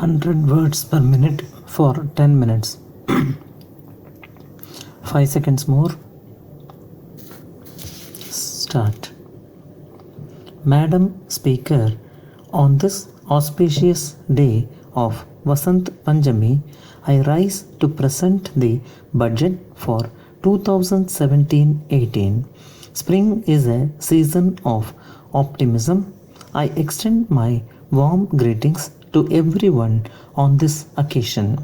100 words per minute for 10 minutes. 5 seconds more. Start. Madam Speaker, on this auspicious day of Vasant Panchami, I rise to present the budget for 2017-18. Spring is a season of optimism. I extend my warm greetings to everyone on this occasion.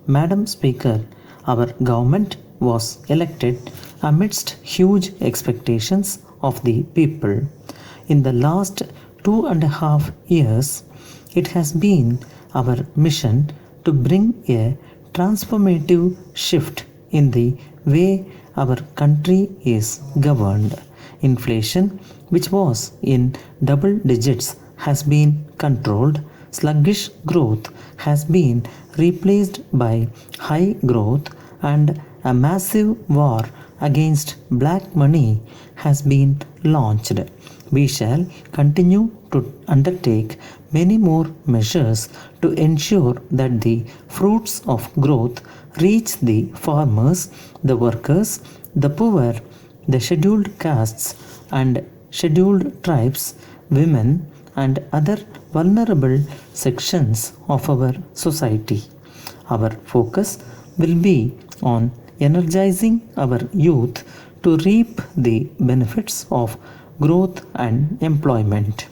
Madam Speaker, our government was elected amidst huge expectations of the people. In the last 2.5 years, it has been our mission to bring a transformative shift in the way our country is governed. Inflation, which was in double digits, has been controlled. Sluggish growth has been replaced by high growth, and a massive war against black money has been launched. We shall continue to undertake many more measures to ensure that the fruits of growth reach the farmers, the workers, the poor, the scheduled castes and scheduled tribes, women, and other vulnerable sections of our society. Our focus will be on energizing our youth to reap the benefits of growth and employment.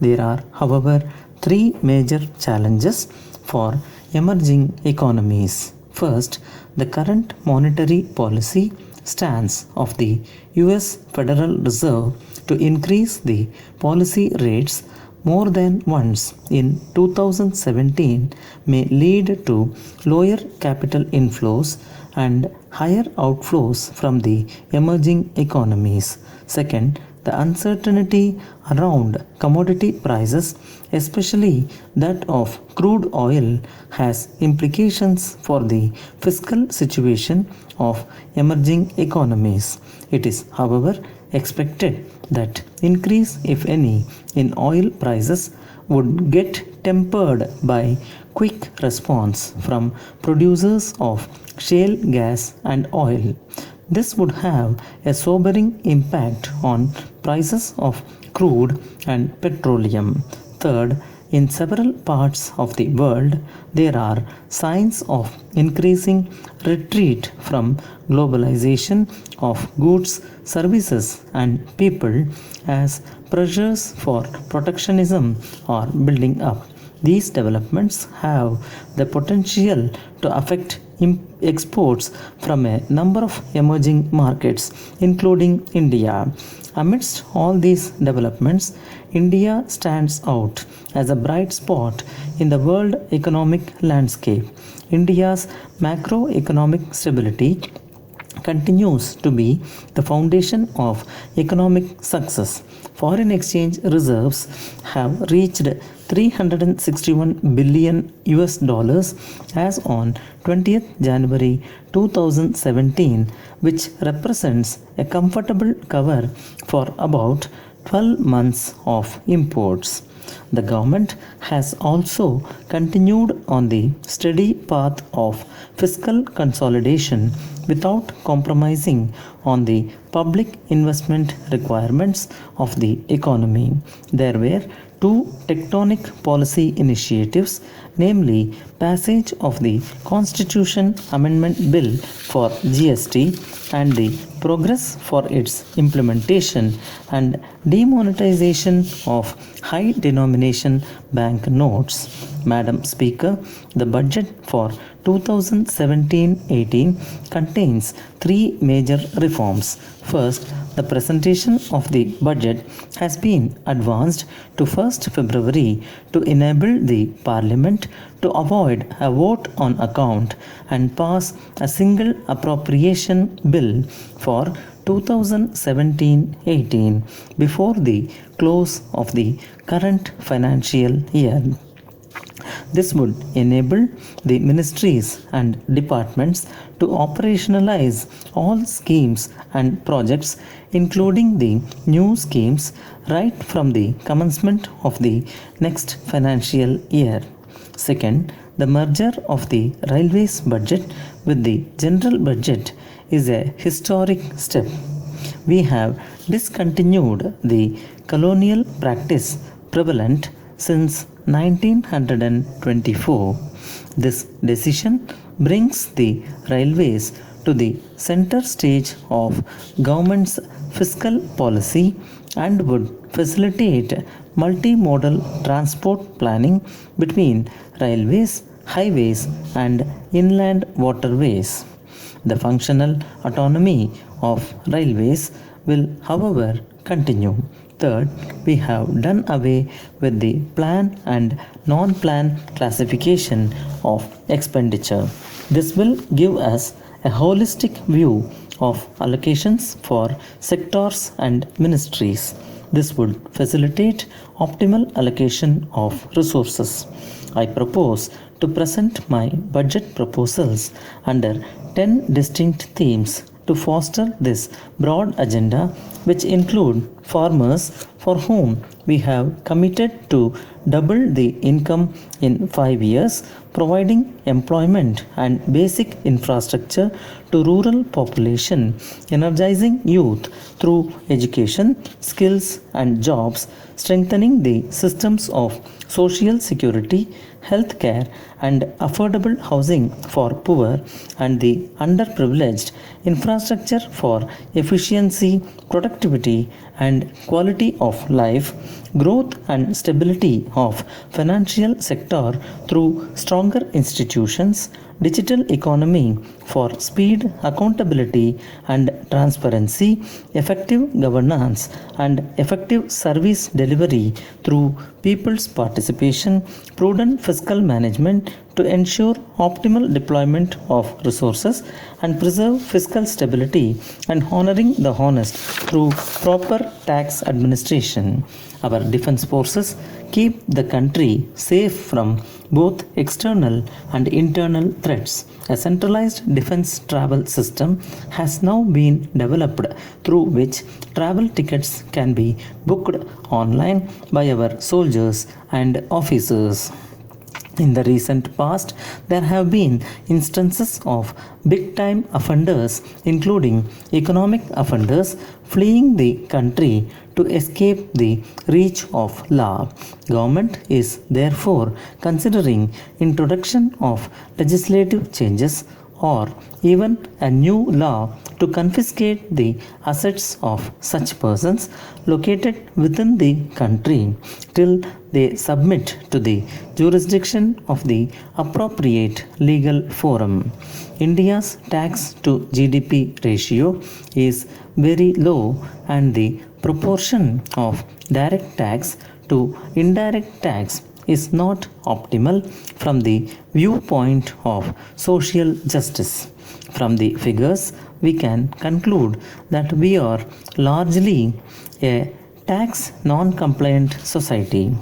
There are, however, three major challenges for emerging economies. First, the current monetary policy stance of the US Federal Reserve to increase the policy rates more than once in 2017 may lead to lower capital inflows and higher outflows from the emerging economies. Second, the uncertainty around commodity prices, especially that of crude oil, has implications for the fiscal situation of emerging economies. It is, however, expected that increase, if any, in oil prices would get tempered by quick response from producers of shale gas and oil. This would have a sobering impact on prices of crude and petroleum. Third, in several parts of the world, there are signs of increasing retreat from globalization of goods, services, and people as pressures for protectionism are building up. These developments have the potential to affect exports from a number of emerging markets, including India. Amidst all these developments, India stands out as a bright spot in the world economic landscape. India's macroeconomic stability continues to be the foundation of economic success. Foreign exchange reserves have reached 361 billion US dollars as on 20th January 2017, which represents a comfortable cover for about 12 months of imports. The government has also continued on the steady path of fiscal consolidation without compromising on the public investment requirements of the economy. There were two tectonic policy initiatives, namely passage of the Constitution Amendment Bill for GST and the progress for its implementation, and demonetization of high denomination bank notes. Madam Speaker, the budget for 2017-18 contains three major reforms. First, the presentation of the budget has been advanced to 1st February to enable the Parliament to avoid a vote on account and pass a single appropriation bill for 2017-18 before the close of the current financial year. This would enable the ministries and departments to operationalize all schemes and projects, including the new schemes, right from the commencement of the next financial year. Second, the merger of the railways budget with the general budget is a historic step. We have discontinued the colonial practice prevalent since 1924. This decision brings the railways to the center stage of government's fiscal policy and would facilitate multimodal transport planning between railways, highways, and inland waterways. The functional autonomy of railways will, however, continue. Third, we have done away with the plan and non plan classification of expenditure. This will give us a holistic view of allocations for sectors and ministries. This would facilitate optimal allocation of resources. I propose to present my budget proposals under 10 distinct themes to foster this broad agenda, which include farmers for whom we have committed to double the income in 5 years, providing employment and basic infrastructure to rural population, energizing youth through education, skills and jobs, strengthening the systems of social security, health care and affordable housing for poor and the underprivileged, infrastructure for efficiency, productivity and quality of life, growth and stability of financial sector through stronger institutions, digital economy for speed, accountability and transparency, effective governance and effective service delivery through people's participation, prudent fiscal management to ensure optimal deployment of resources and preserve fiscal stability, and honoring the honest through proper tax administration. Our defense forces keep the country safe from both external and internal threats. A centralized defense travel system has now been developed through which travel tickets can be booked online by our soldiers and officers. In the recent past, there have been instances of big time offenders, including economic offenders, fleeing the country to escape the reach of law. Government is therefore considering introduction of legislative changes or even a new law to confiscate the assets of such persons located within the country till they submit to the jurisdiction of the appropriate legal forum. India's tax to GDP ratio is very low, and the proportion of direct tax to indirect tax is not optimal from the viewpoint of social justice. From the figures, we can conclude that we are largely a tax non-compliant society.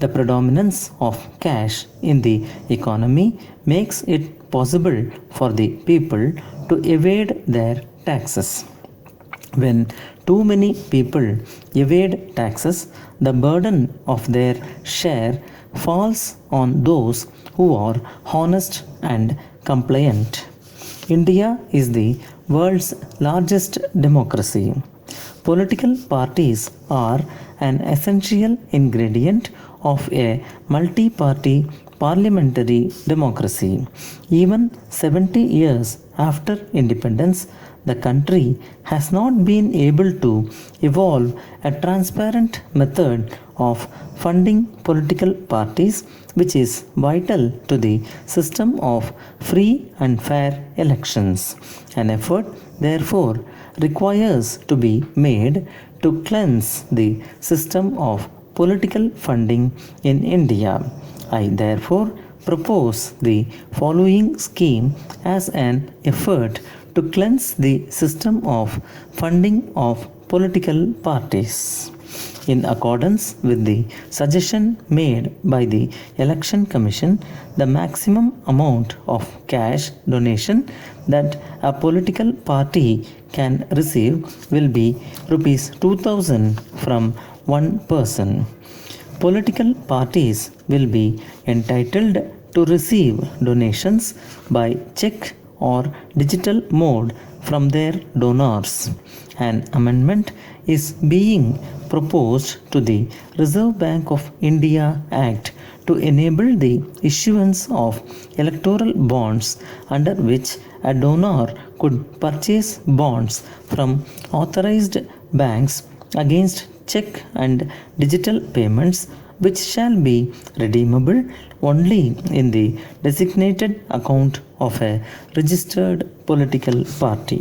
The predominance of cash in the economy makes it possible for the people to evade their taxes. When too many people evade taxes, the burden of their share falls on those who are honest and compliant. India is the world's largest democracy. Political parties are an essential ingredient of a multi party parliamentary democracy. Even 70 years after independence, the country has not been able to evolve a transparent method of funding political parties, which is vital to the system of free and fair elections. An effort, therefore, requires to be made to cleanse the system of political funding in India. I therefore propose the following scheme as an effort to cleanse the system of funding of political parties. In accordance with the suggestion made by the Election Commission, the maximum amount of cash donation that a political party can receive will be rupees 2000 from one person. Political parties will be entitled to receive donations by check or digital mode from their donors. An amendment is being proposed to the Reserve Bank of India Act to enable the issuance of electoral bonds under which a donor could purchase bonds from authorized banks against check and digital payments, which shall be redeemable only in the designated account of a registered political party.